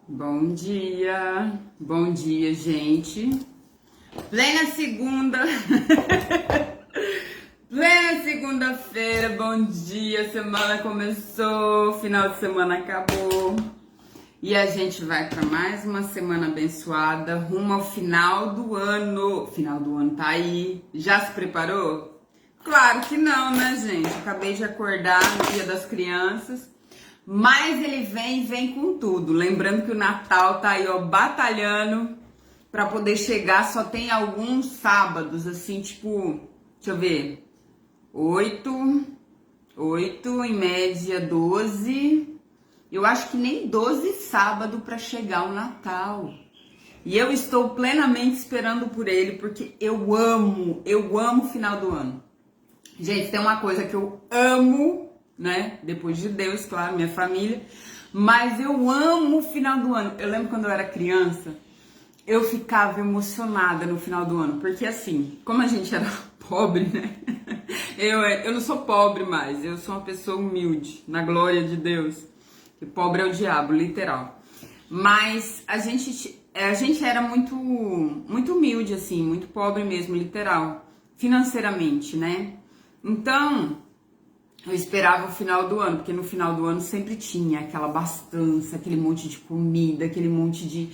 Bom dia, gente. Plena segunda, plena segunda-feira, bom dia. Semana começou, final de semana acabou e a gente vai para mais uma semana abençoada, rumo ao final do ano. Final do ano tá aí. Já se preparou? Claro que não, né, gente? Acabei de acordar no Dia das Crianças. Mas ele vem com tudo. Lembrando que o Natal tá aí, ó, batalhando pra poder chegar. Só tem alguns sábados, assim, tipo, deixa eu ver, oito, em média 12. Eu acho que nem 12 sábado pra chegar o Natal. E eu estou plenamente esperando por ele, porque eu amo o final do ano. Gente, tem uma coisa que eu amo, né? Depois de Deus, claro, minha família. Mas eu amo o final do ano. Eu lembro quando eu era criança, eu ficava emocionada no final do ano. Porque assim, como a gente era pobre, né? Eu não sou pobre mais, eu sou uma pessoa humilde, na glória de Deus. Que pobre é o diabo, literal. Mas a gente era muito humilde, assim, muito pobre mesmo, literal. Financeiramente, né? Então, eu esperava o final do ano, porque no final do ano sempre tinha aquela abastança, aquele monte de comida, aquele monte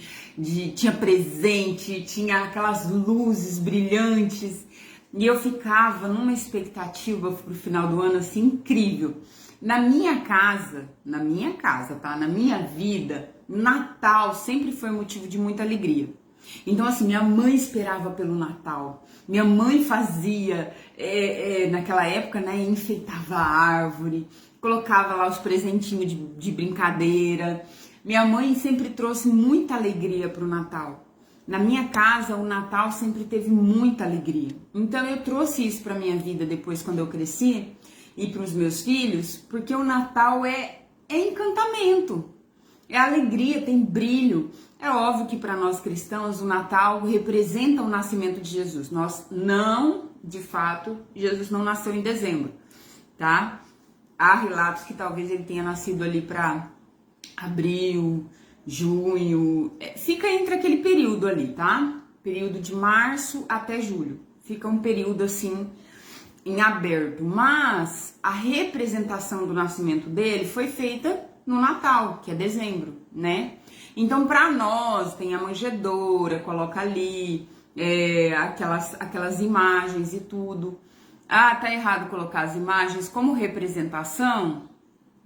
tinha presente, tinha aquelas luzes brilhantes. E eu ficava numa expectativa pro final do ano, assim, incrível. Na minha casa, tá? Na minha vida, Natal sempre foi motivo de muita alegria. Então, assim, minha mãe esperava pelo Natal. Minha mãe fazia, naquela época, né, enfeitava a árvore, colocava lá os presentinhos de brincadeira. Minha mãe sempre trouxe muita alegria pro Natal. Na minha casa, o Natal sempre teve muita alegria. Então, eu trouxe isso pra minha vida depois, quando eu cresci, e pros meus filhos, porque o Natal é encantamento. É alegria, tem brilho. É óbvio que para nós cristãos o Natal representa o nascimento de Jesus. Nós não, de fato, Jesus não nasceu em dezembro, tá? Há relatos que talvez ele tenha nascido ali para abril, junho. Fica entre aquele período ali, tá? Período de março até julho. Fica um período assim em aberto. Mas a representação do nascimento dele foi feita no Natal, que é dezembro, né? Então, para nós, tem a manjedoura, coloca ali aquelas imagens e tudo. Ah, tá errado colocar as imagens como representação?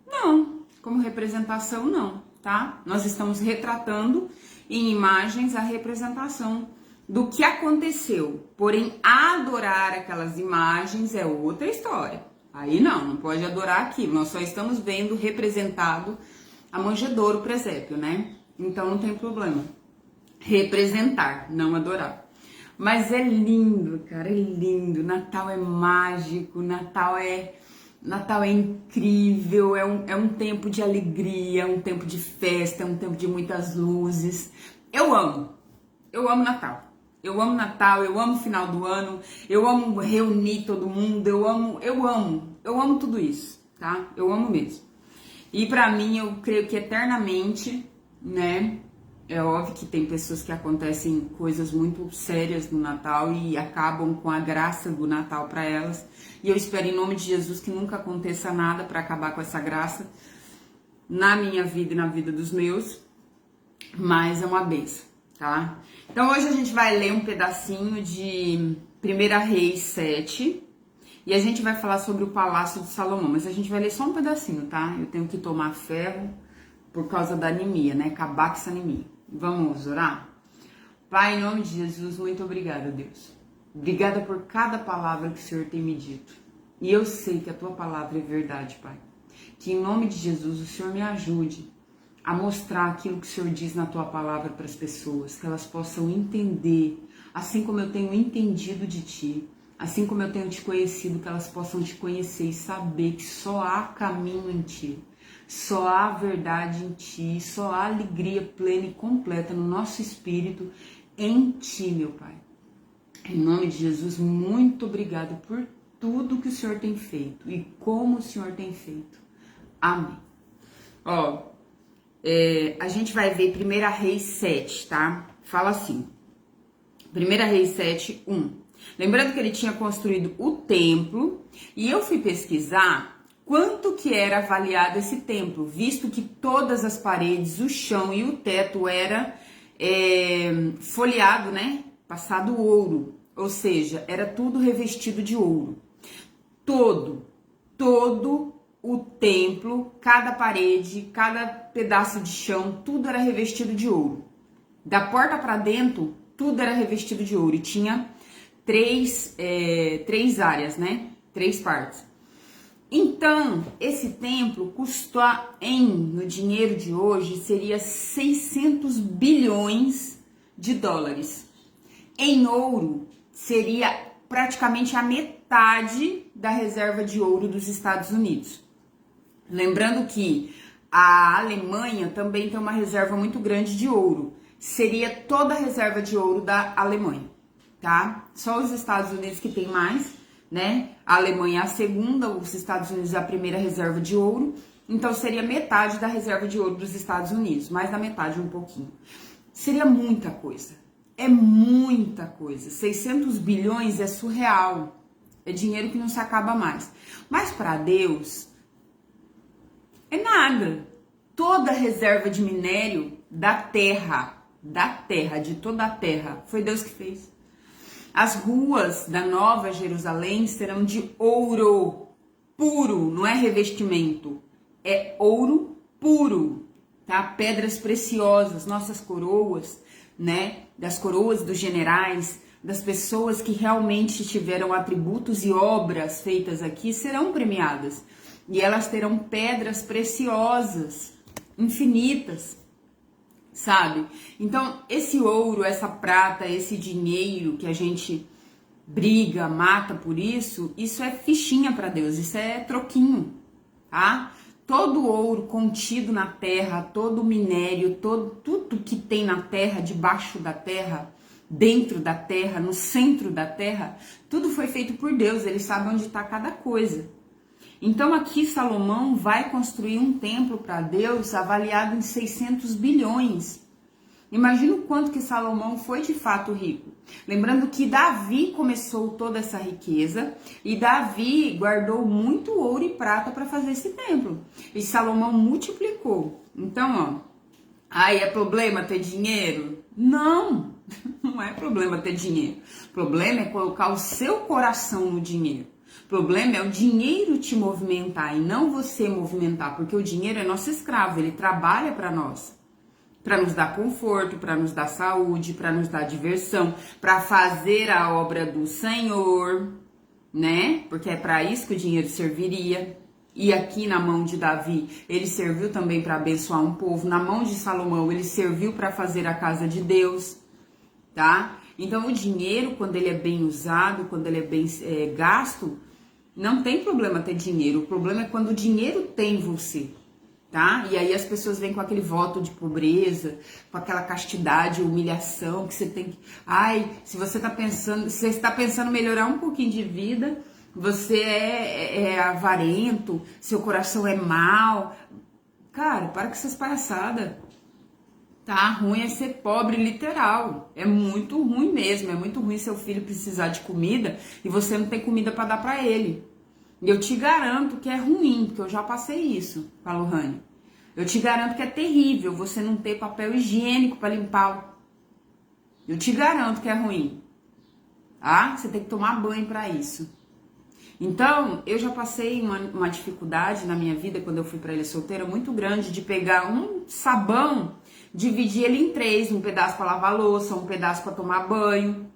Não, como representação não, tá? Nós estamos retratando em imagens a representação do que aconteceu. Porém, adorar aquelas imagens é outra história. Aí não pode adorar aquilo. Nós só estamos vendo representado a manjedoura, o presépio, né? Então não tem problema. Representar, não adorar. Mas é lindo, cara, é lindo. Natal é mágico, Natal é incrível, é um tempo de alegria, é um tempo de festa, é um tempo de muitas luzes. Eu amo Natal. Eu amo Natal, eu amo final do ano, eu amo reunir todo mundo, eu amo tudo isso, tá? Eu amo mesmo. E pra mim, eu creio que eternamente, né? É óbvio que tem pessoas que acontecem coisas muito sérias no Natal e acabam com a graça do Natal pra elas. E eu espero em nome de Jesus que nunca aconteça nada pra acabar com essa graça na minha vida e na vida dos meus, mas é uma bênção, tá? Então hoje a gente vai ler um pedacinho de 1 Reis 7 e a gente vai falar sobre o Palácio de Salomão, mas a gente vai ler só um pedacinho, tá? Eu tenho que tomar ferro por causa da anemia, né? Acabar com essa anemia. Vamos orar? Pai, em nome de Jesus, muito obrigada, Deus. Obrigada por cada palavra que o Senhor tem me dito. E eu sei que a tua palavra é verdade, Pai. Que em nome de Jesus o Senhor me ajude a mostrar aquilo que o Senhor diz na tua palavra para as pessoas, que elas possam entender, assim como eu tenho entendido de ti, assim como eu tenho te conhecido, que elas possam te conhecer e saber que só há caminho em ti, só há verdade em ti, só há alegria plena e completa no nosso espírito em ti, meu Pai. Em nome de Jesus, muito obrigado por tudo que o Senhor tem feito e como o Senhor tem feito. Amém. Ó, A gente vai ver 1 Reis 7, tá? Fala assim, 1 Reis 7, 1. Lembrando que ele tinha construído o templo, e eu fui pesquisar quanto que era avaliado esse templo, visto que todas as paredes, o chão e o teto era folheado, né? Passado ouro, ou seja, era tudo revestido de ouro. Todo o templo, cada parede, cada pedaço de chão, tudo era revestido de ouro. Da porta para dentro, tudo era revestido de ouro. E tinha três áreas, né? 3 partes. Então, esse templo custou, no dinheiro de hoje, seria 600 bilhões de dólares. Em ouro, seria praticamente a metade da reserva de ouro dos Estados Unidos. Lembrando que a Alemanha também tem uma reserva muito grande de ouro. Seria toda a reserva de ouro da Alemanha, tá? Só os Estados Unidos que tem mais, né? A Alemanha é a segunda, os Estados Unidos é a primeira reserva de ouro. Então seria metade da reserva de ouro dos Estados Unidos, mais da metade um pouquinho. Seria muita coisa. É muita coisa. 600 bilhões é surreal. É dinheiro que não se acaba mais. Mas para Deus é nada. Toda a reserva de minério da terra, de toda a terra, foi Deus que fez. As ruas da Nova Jerusalém serão de ouro puro, não é revestimento, é ouro puro, tá? Pedras preciosas, nossas coroas, né? Das coroas dos generais, das pessoas que realmente tiveram atributos e obras feitas aqui serão premiadas. E elas terão pedras preciosas, infinitas, sabe? Então, esse ouro, essa prata, esse dinheiro que a gente briga, mata por isso é fichinha para Deus, isso é troquinho, tá? Todo o ouro contido na terra, todo o minério, tudo que tem na terra, debaixo da terra, dentro da terra, no centro da terra, tudo foi feito por Deus, ele sabe onde está cada coisa. Então aqui Salomão vai construir um templo para Deus avaliado em 600 bilhões. Imagina o quanto que Salomão foi de fato rico. Lembrando que Davi começou toda essa riqueza e Davi guardou muito ouro e prata para fazer esse templo. E Salomão multiplicou. Então, é problema ter dinheiro? Não, não é problema ter dinheiro. O problema é colocar o seu coração no dinheiro. O problema é o dinheiro te movimentar e não você movimentar, porque o dinheiro é nosso escravo, ele trabalha para nós. Para nos dar conforto, para nos dar saúde, para nos dar diversão, para fazer a obra do Senhor, né? Porque é para isso que o dinheiro serviria. E aqui na mão de Davi, ele serviu também para abençoar um povo. Na mão de Salomão, ele serviu para fazer a casa de Deus, tá? Então, o dinheiro, quando ele é bem usado, quando ele é bem gasto, não tem problema ter dinheiro. O problema é quando o dinheiro tem você. Tá? E aí as pessoas vêm com aquele voto de pobreza, com aquela castidade, humilhação que você tem que... se você está pensando melhorar um pouquinho de vida, você é avarento, seu coração é mau. Cara, para com essas palhaçadas. Tá? Ruim é ser pobre literal. É muito ruim mesmo. É muito ruim seu filho precisar de comida e você não tem comida para dar para ele. E eu te garanto que é ruim, porque eu já passei isso com a Lohane. Eu te garanto que é terrível você não ter papel higiênico para limpar. Eu te garanto que é ruim. Tá? Você tem que tomar banho para isso. Então, eu já passei uma dificuldade na minha vida, quando eu fui para Ilha Solteira, muito grande, de pegar um sabão, dividir ele em 3, um pedaço para lavar louça, um pedaço para tomar banho,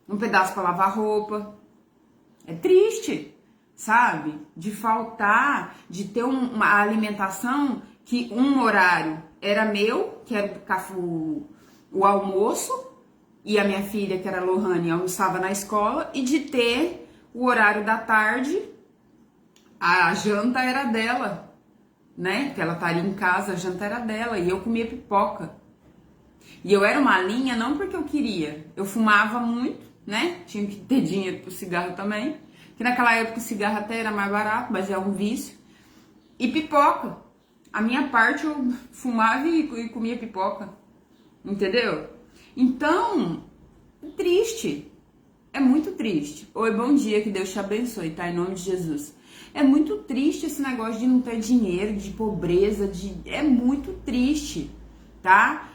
um pedaço para lavar roupa. É triste. Sabe? De faltar, de ter uma alimentação que um horário era meu, que era o almoço, e a minha filha, que era a Lohane, almoçava na escola, e de ter o horário da tarde, a janta era dela, né? Que ela estaria em casa, a janta era dela, e eu comia pipoca. E eu era uma linha não porque eu queria, eu fumava muito, né? Tinha que ter dinheiro pro cigarro também. Que naquela época o cigarro até era mais barato, mas é um vício. E pipoca. A minha parte eu fumava e comia pipoca, entendeu? Então, triste, é muito triste. Oi, bom dia, que Deus te abençoe, tá? Em nome de Jesus. É muito triste esse negócio de não ter dinheiro, de pobreza, é muito triste, tá?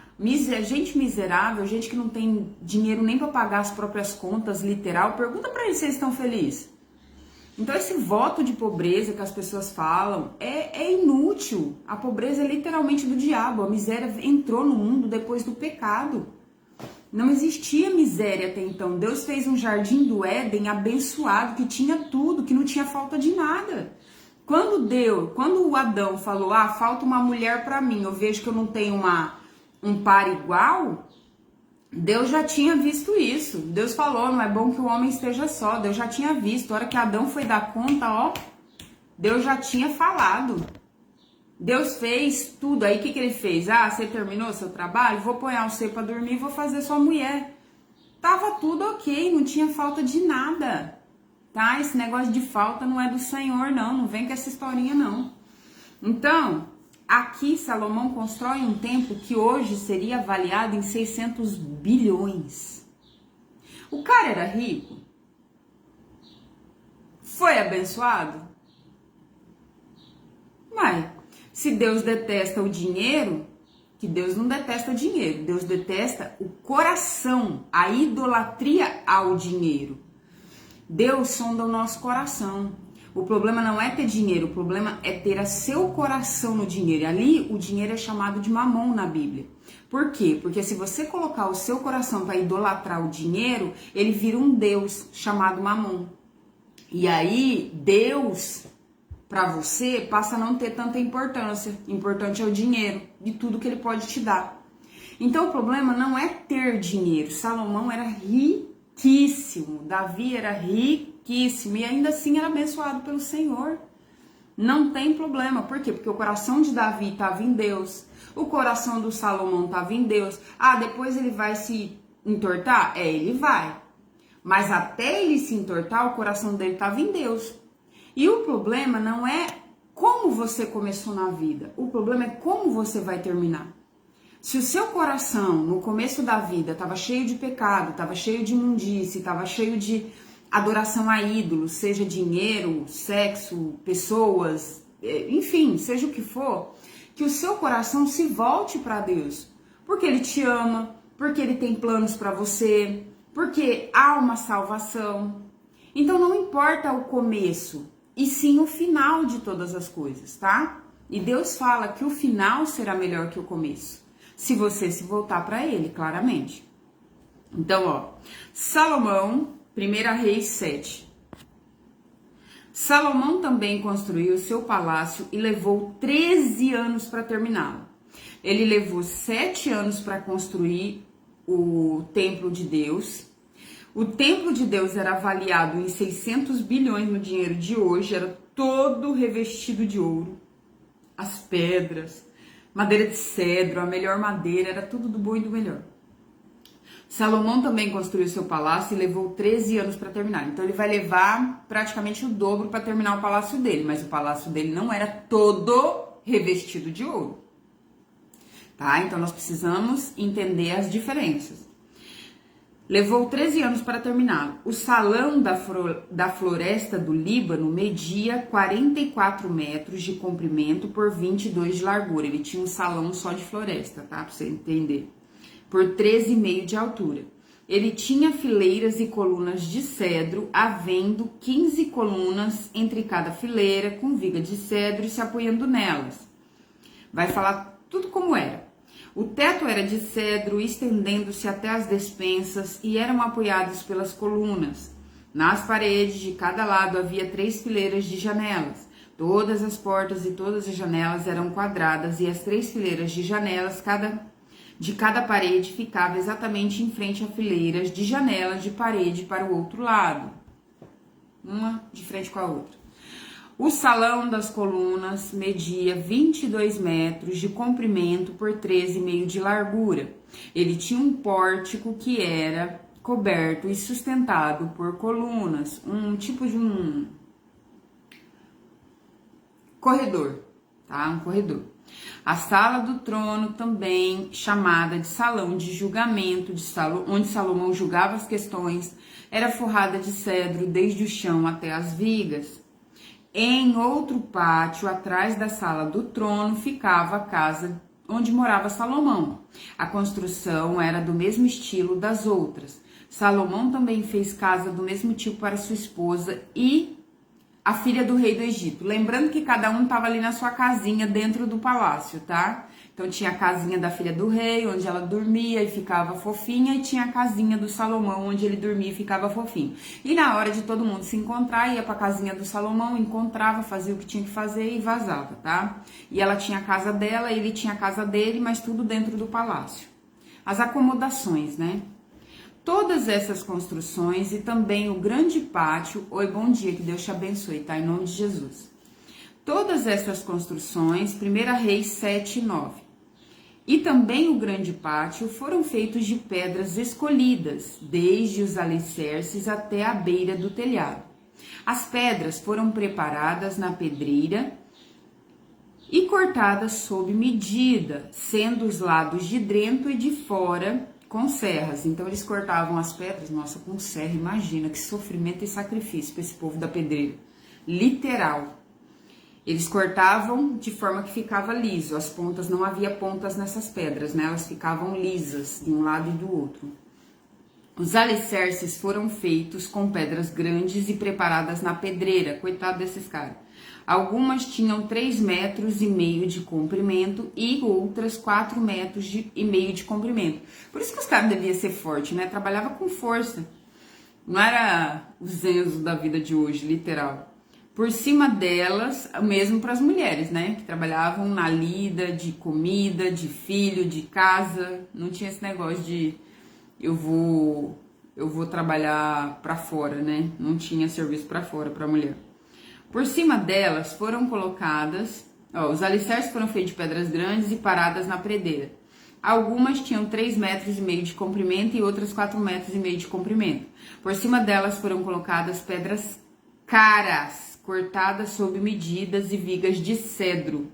Gente miserável, gente que não tem dinheiro nem para pagar as próprias contas, literal. Pergunta para eles se eles estão felizes. Então esse voto de pobreza que as pessoas falam é inútil. A pobreza é literalmente do diabo. A miséria entrou no mundo depois do pecado. Não existia miséria até então. Deus fez um jardim do Éden abençoado, que tinha tudo, que não tinha falta de nada. Quando o Adão falou, falta uma mulher para mim, eu vejo que eu não tenho um par igual, Deus já tinha visto isso. Deus falou, não é bom que o homem esteja só. Deus já tinha visto. A hora que Adão foi dar conta, Deus já tinha falado. Deus fez tudo. Aí o que ele fez? Você terminou seu trabalho? Vou pôr você para dormir e vou fazer sua mulher. Tava tudo ok, não tinha falta de nada. Tá? Esse negócio de falta não é do Senhor, não. Não vem com essa historinha, não. Então, aqui Salomão constrói um templo que hoje seria avaliado em 600 bilhões. O cara era rico? Foi abençoado? Mas, se Deus detesta o dinheiro, que Deus não detesta o dinheiro, Deus detesta o coração, a idolatria ao dinheiro. Deus sonda o nosso coração. O problema não é ter dinheiro, o problema é ter seu coração no dinheiro. Ali, o dinheiro é chamado de mamon na Bíblia. Por quê? Porque se você colocar o seu coração para idolatrar o dinheiro, ele vira um Deus chamado mamon. E aí, Deus, para você, passa a não ter tanta importância. Importante é o dinheiro, de tudo que ele pode te dar. Então, o problema não é ter dinheiro. Salomão era riquíssimo, Davi era riquíssimo e ainda assim era abençoado pelo Senhor. Não tem problema. Por quê? Porque o coração de Davi estava em Deus. O coração do Salomão estava em Deus. Depois ele vai se entortar? Ele vai. Mas até ele se entortar, o coração dele estava em Deus. E o problema não é como você começou na vida. O problema é como você vai terminar. Se o seu coração, no começo da vida, estava cheio de pecado, estava cheio de imundície, estava cheio de adoração a ídolos, seja dinheiro, sexo, pessoas, enfim, seja o que for, que o seu coração se volte para Deus. Porque Ele te ama, porque Ele tem planos para você, porque há uma salvação. Então não importa o começo, e sim o final de todas as coisas, tá? E Deus fala que o final será melhor que o começo, se você se voltar para Ele, claramente. Então, Salomão, 1 Reis 7. Salomão também construiu seu palácio e levou 13 anos para terminá-lo. Ele levou 7 anos para construir o templo de Deus. O templo de Deus era avaliado em 600 bilhões no dinheiro de hoje, era todo revestido de ouro. As pedras, madeira de cedro, a melhor madeira, era tudo do bom e do melhor. Salomão também construiu seu palácio e levou 13 anos para terminar. Então ele vai levar praticamente o dobro para terminar o palácio dele, mas o palácio dele não era todo revestido de ouro. Tá? Então nós precisamos entender as diferenças. Levou 13 anos para terminá-lo. O salão da floresta do Líbano media 44 metros de comprimento por 22 de largura. Ele tinha um salão só de floresta, tá? Para você entender. Por 13,5 de altura. Ele tinha fileiras e colunas de cedro, havendo 15 colunas entre cada fileira, com viga de cedro e se apoiando nelas. Vai falar tudo como era. O teto era de cedro, estendendo-se até as despensas e eram apoiados pelas colunas. Nas paredes de cada lado havia 3 fileiras de janelas. Todas as portas e todas as janelas eram quadradas e as 3 fileiras de janelas de cada parede ficava exatamente em frente a fileiras de janelas de parede para o outro lado. Uma de frente com a outra. O salão das colunas media 22 metros de comprimento por 13,5 de largura. Ele tinha um pórtico que era coberto e sustentado por colunas, um tipo de um corredor, tá? Um corredor. A sala do trono também, chamada de salão de julgamento, onde Salomão julgava as questões, era forrada de cedro desde o chão até as vigas. Em outro pátio, atrás da sala do trono, ficava a casa onde morava Salomão. A construção era do mesmo estilo das outras. Salomão também fez casa do mesmo tipo para sua esposa e a filha do rei do Egito. Lembrando que cada um estava ali na sua casinha dentro do palácio, tá? Então tinha a casinha da filha do rei, onde ela dormia e ficava fofinha, e tinha a casinha do Salomão, onde ele dormia e ficava fofinho. E na hora de todo mundo se encontrar, ia pra casinha do Salomão, encontrava, fazia o que tinha que fazer e vazava, tá? E ela tinha a casa dela, ele tinha a casa dele, mas tudo dentro do palácio. As acomodações, né? Todas essas construções e também o grande pátio, oi, bom dia, que Deus te abençoe, tá? Em nome de Jesus. Todas essas construções, 1 Reis 7 e 9, e também o grande pátio foram feitos de pedras escolhidas, desde os alicerces até a beira do telhado. As pedras foram preparadas na pedreira e cortadas sob medida, sendo os lados de dentro e de fora com serras. Então eles cortavam as pedras, nossa, com serra, imagina que sofrimento e sacrifício para esse povo da pedreira, literal. Eles cortavam de forma que ficava liso, as pontas, não havia pontas nessas pedras, né? Elas ficavam lisas de um lado e do outro. Os alicerces foram feitos com pedras grandes e preparadas na pedreira, coitado desses caras. Algumas tinham 3,5 metros de comprimento e outras 4,5 metros de comprimento. Por isso que os caras deviam ser fortes, né? Trabalhava com força. Não era o Zenzo da vida de hoje, literal. Por cima delas, mesmo para as mulheres, né? Que trabalhavam na lida de comida, de filho, de casa. Não tinha esse negócio de eu vou trabalhar para fora, né? Não tinha serviço para fora para mulher. Por cima delas foram colocadas, os alicerces foram feitos de pedras grandes e paradas na pedreira. Algumas tinham 3,5 metros de comprimento e outras 4,5 metros de comprimento. Por cima delas foram colocadas pedras caras, cortadas sob medidas e vigas de cedro.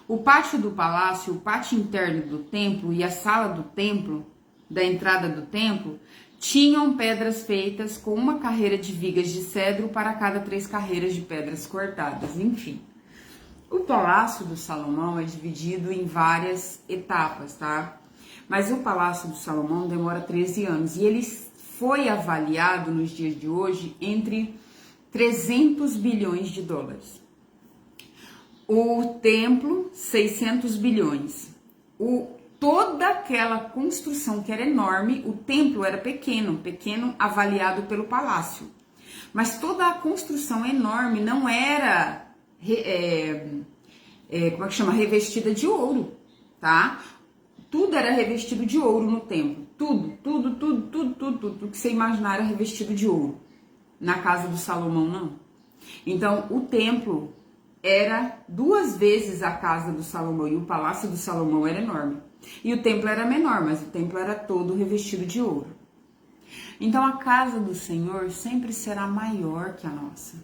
O pátio do palácio, o pátio interno do templo e a sala do templo, da entrada do templo, tinham pedras feitas com uma carreira de vigas de cedro para cada 3 carreiras de pedras cortadas. Enfim, o palácio do Salomão é dividido em várias etapas, tá? Mas o palácio do Salomão demora 13 anos e ele foi avaliado nos dias de hoje entre 300 bilhões de dólares. O templo, 600 bilhões. Toda aquela construção que era enorme, o templo era pequeno avaliado pelo palácio. Mas toda a construção enorme não era, revestida de ouro, tá? Tudo era revestido de ouro no templo. Tudo que você imaginar era revestido de ouro. Na casa do Salomão, não. Então, o templo era 2 vezes a casa do Salomão e o palácio do Salomão era enorme. E o templo era menor, mas o templo era todo revestido de ouro. Então a casa do Senhor sempre será maior que a nossa.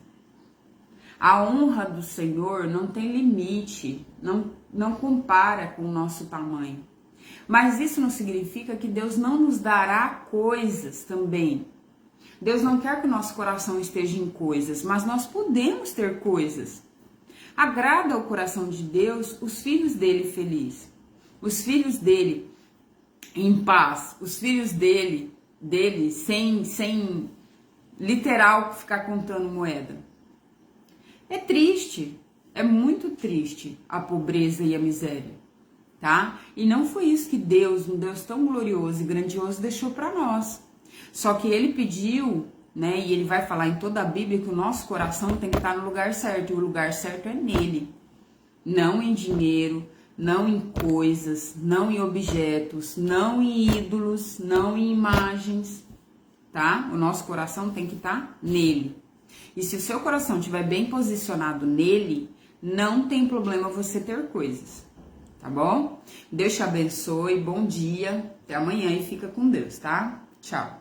A honra do Senhor não tem limite, não compara com o nosso tamanho. Mas isso não significa que Deus não nos dará coisas também. Deus não quer que o nosso coração esteja em coisas, mas nós podemos ter coisas. Agrada ao coração de Deus os filhos dele felizes. Os filhos dele em paz, os filhos dele sem literal ficar contando moeda. É triste, é muito triste a pobreza e a miséria, tá? E não foi isso que Deus, um Deus tão glorioso e grandioso, deixou para nós. Só que ele pediu, né, e ele vai falar em toda a Bíblia que o nosso coração tem que estar no lugar certo, e o lugar certo é nele, não em dinheiro, não em coisas, não em objetos, não em ídolos, não em imagens, tá? O nosso coração tem que estar nele. E se o seu coração estiver bem posicionado nele, não tem problema você ter coisas, tá bom? Deus te abençoe, bom dia, até amanhã e fica com Deus, tá? Tchau.